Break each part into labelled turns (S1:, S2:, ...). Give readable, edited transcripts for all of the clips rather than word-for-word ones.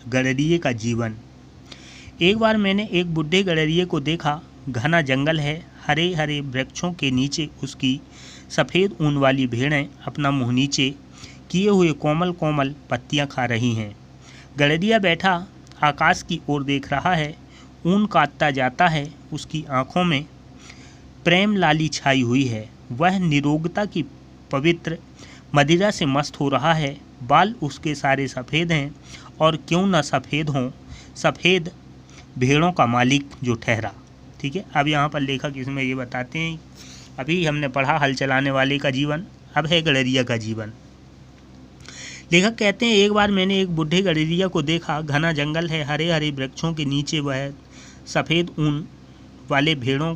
S1: गडरिये का जीवन। एक बार मैंने एक बूढ़े गडरिये को देखा। घना जंगल है, हरे हरे वृक्षों के नीचे उसकी सफ़ेद ऊन वाली भेड़ें अपना मुँह नीचे किए हुए कोमल कोमल पत्तियां खा रही हैं। गडरिया बैठा आकाश की ओर देख रहा है। ऊन काटता जाता है। उसकी आंखों में प्रेम लाली छाई हुई है। वह निरोगता की पवित्र मदिरा से मस्त हो रहा है। बाल उसके सारे सफ़ेद हैं, और क्यों न सफ़ेद हों, सफ़ेद भेड़ों का मालिक जो ठहरा। ठीक है, अब यहाँ पर लेखक इसमें ये बताते हैं, अभी हमने पढ़ा हल चलाने वाले का जीवन, अब है गडरिया का जीवन। लेखक कहते हैं, एक बार मैंने एक बूढ़े गडरिया को देखा। घना जंगल है, हरे हरे वृक्षों के नीचे वह सफ़ेद ऊन वाले भेड़ों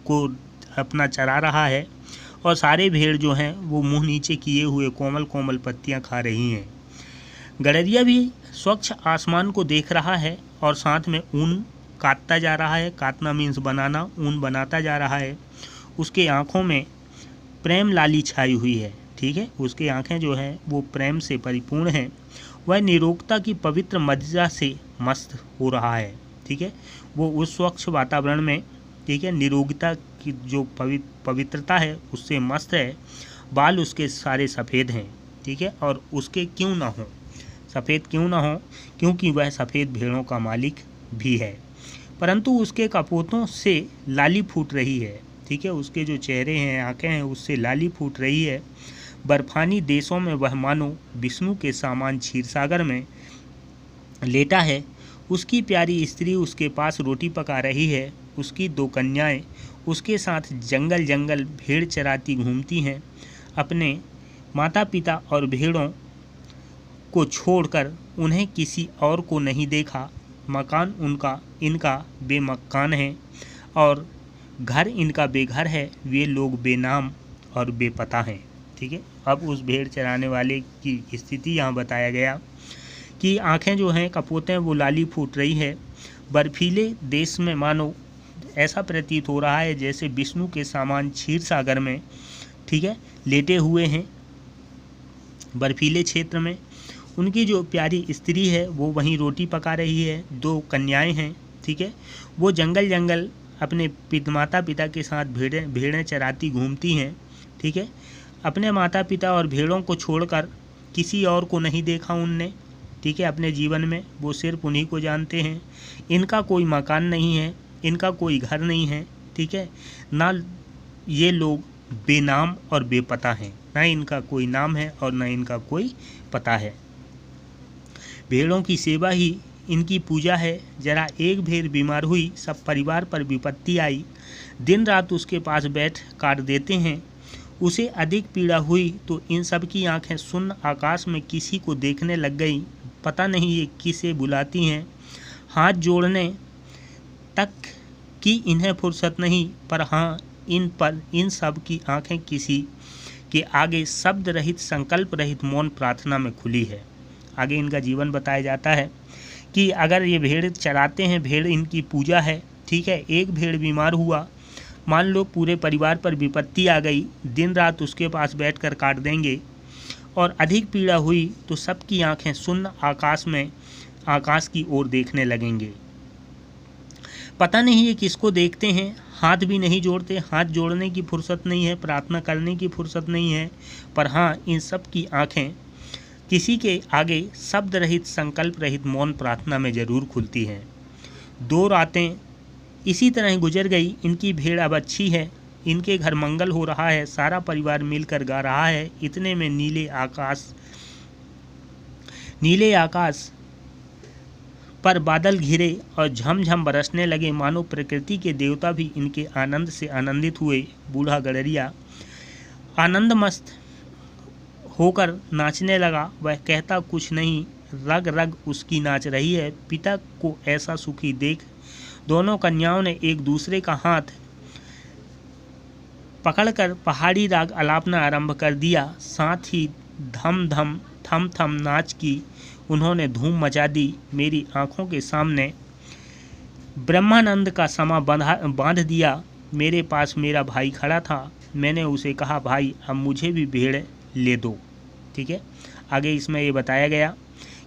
S1: को अपना चरा रहा है, और सारे भेड़ जो हैं वो मुंह नीचे किए हुए कोमल कोमल पत्तियां खा रही हैं। गडरिया भी स्वच्छ आसमान को देख रहा है और साथ में ऊन काटता जा रहा है। काटना मीन्स बनाना, ऊन बनाता जा रहा है। उसके आँखों में प्रेम लाली छाई हुई है। ठीक है, उसकी आँखें जो हैं वो प्रेम से परिपूर्ण हैं। वह निरोगता की पवित्र मदिरा से मस्त हो रहा है। ठीक है, वो उस स्वच्छ वातावरण में, ठीक है, निरोगता की जो पवित्रता है उससे मस्त है। बाल उसके सारे सफ़ेद हैं। ठीक है, और उसके क्यों ना हो, सफ़ेद क्यों ना हो, क्योंकि वह सफ़ेद भेड़ों का मालिक भी है। परंतु उसके कपोतों से लाली फूट रही है। ठीक है, उसके जो चेहरे हैं, आँखें हैं, उससे लाली फूट रही है। बर्फानी देशों में वह मानो विष्णु के सामान क्षीरसागर में लेटा है। उसकी प्यारी स्त्री उसके पास रोटी पका रही है। उसकी 2 कन्याएं उसके साथ जंगल जंगल भेड़ चराती घूमती हैं। अपने माता पिता और भेड़ों को छोड़कर उन्हें किसी और को नहीं देखा। मकान इनका बेमकान है, और घर इनका बेघर है। वे लोग बेनाम और बेपता हैं। ठीक है, अब उस भेड़ चराने वाले की स्थिति यहाँ बताया गया कि आँखें जो हैं, कपोतें, वो लाली फूट रही है। बर्फीले देश में मानो ऐसा प्रतीत हो रहा है जैसे विष्णु के सामान क्षीर सागर में, ठीक है, लेटे हुए हैं। बर्फीले क्षेत्र में उनकी जो प्यारी स्त्री है वो वहीं रोटी पका रही है। 2 कन्याएं हैं। ठीक है, वो जंगल जंगल अपने माता पिता के साथ भेड़ें चराती घूमती हैं। ठीक है, अपने माता पिता और भेड़ों को छोड़कर किसी और को नहीं देखा उनने। ठीक है, अपने जीवन में वो सिर्फ उन्हीं को जानते हैं। इनका कोई मकान नहीं है, इनका कोई घर नहीं है। ठीक है, ना ये लोग बेनाम और बेपता हैं, ना इनका कोई नाम है और ना इनका कोई पता है। भेड़ों की सेवा ही इनकी पूजा है। जरा एक भेड़ बीमार हुई, सब परिवार पर विपत्ति आई। दिन रात उसके पास बैठ काट देते हैं। उसे अधिक पीड़ा हुई तो इन सब की आंखें सुन्न आकाश में किसी को देखने लग गई। पता नहीं ये किसे बुलाती हैं। हाथ जोड़ने तक की इन्हें फुर्सत नहीं, पर हाँ, इन सब की आंखें किसी के आगे शब्द रहित, संकल्प रहित मौन प्रार्थना में खुली है। आगे इनका जीवन बताया जाता है कि अगर ये भेड़ चराते हैं, भेड़ इनकी पूजा है। ठीक है, एक भेड़ बीमार हुआ, मान लो पूरे परिवार पर विपत्ति आ गई, दिन रात उसके पास बैठकर काट देंगे। और अधिक पीड़ा हुई तो सबकी आंखें सुन्न आकाश की ओर देखने लगेंगे। पता नहीं ये किसको देखते हैं। हाथ भी नहीं जोड़ते, हाथ जोड़ने की फुर्सत नहीं है, प्रार्थना करने की फुर्सत नहीं है। पर हाँ, इन सब की आंखें किसी के आगे शब्द रहित, संकल्प रहित मौन प्रार्थना में ज़रूर खुलती हैं। 2 रातें इसी तरह गुजर गई। इनकी भेड़ अब अच्छी है, इनके घर मंगल हो रहा है, सारा परिवार मिलकर गा रहा है। इतने में नीले आकाश पर बादल घिरे और झमझम बरसने लगे, मानो प्रकृति के देवता भी इनके आनंद से आनंदित हुए। बूढ़ा गडरिया आनंद मस्त होकर नाचने लगा। वह कहता कुछ नहीं, रग रग उसकी नाच रही है। पिता को ऐसा सुखी देख दोनों कन्याओं ने एक दूसरे का हाथ पकड़कर पहाड़ी राग अलापना आरंभ कर दिया। साथ ही धम धम थम थम नाच की उन्होंने धूम मचा दी। मेरी आंखों के सामने ब्रह्मानंद का समा बांध दिया। मेरे पास मेरा भाई खड़ा था। मैंने उसे कहा, भाई अब मुझे भी भेड़ ले दो। ठीक है, आगे इसमें ये बताया गया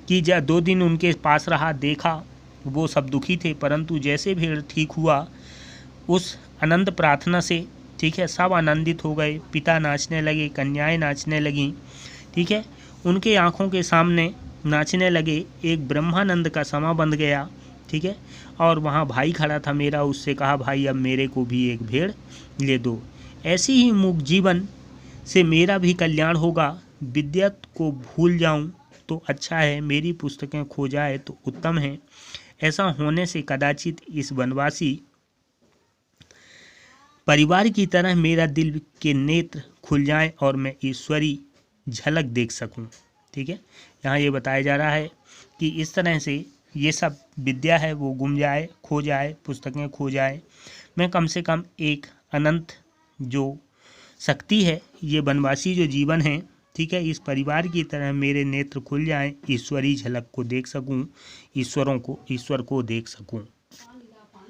S1: कि 2 दिन उनके पास रहा, देखा वो सब दुखी थे, परंतु जैसे भेड़ ठीक हुआ उस अनंत प्रार्थना से, ठीक है, सब आनंदित हो गए। पिता नाचने लगे, कन्याएं नाचने लगीं, ठीक है, उनके आँखों के सामने नाचने लगे। एक ब्रह्मानंद का समा बंध गया, ठीक है, और वहाँ भाई खड़ा था मेरा, उससे कहा भाई अब मेरे को भी एक भेड़ ले दो। ऐसी ही मुख जीवन से मेरा भी कल्याण होगा। विद्या को भूल जाऊं तो अच्छा है, मेरी पुस्तकें खो जाए तो उत्तम है। ऐसा होने से कदाचित इस वनवासी परिवार की तरह मेरा दिल के नेत्र खुल जाएं और मैं ईश्वरी झलक देख सकूं। ठीक है, यहाँ ये बताया जा रहा है कि इस तरह से ये सब विद्या है वो गुम जाए, खो जाए, पुस्तकें खो जाए, मैं कम से कम एक अनंत जो शक्ति है, ये वनवासी जो जीवन है, ठीक है, इस परिवार की तरह मेरे नेत्र खुल जाएं, ईश्वरी झलक को देख सकूं, ईश्वर को देख सकूं।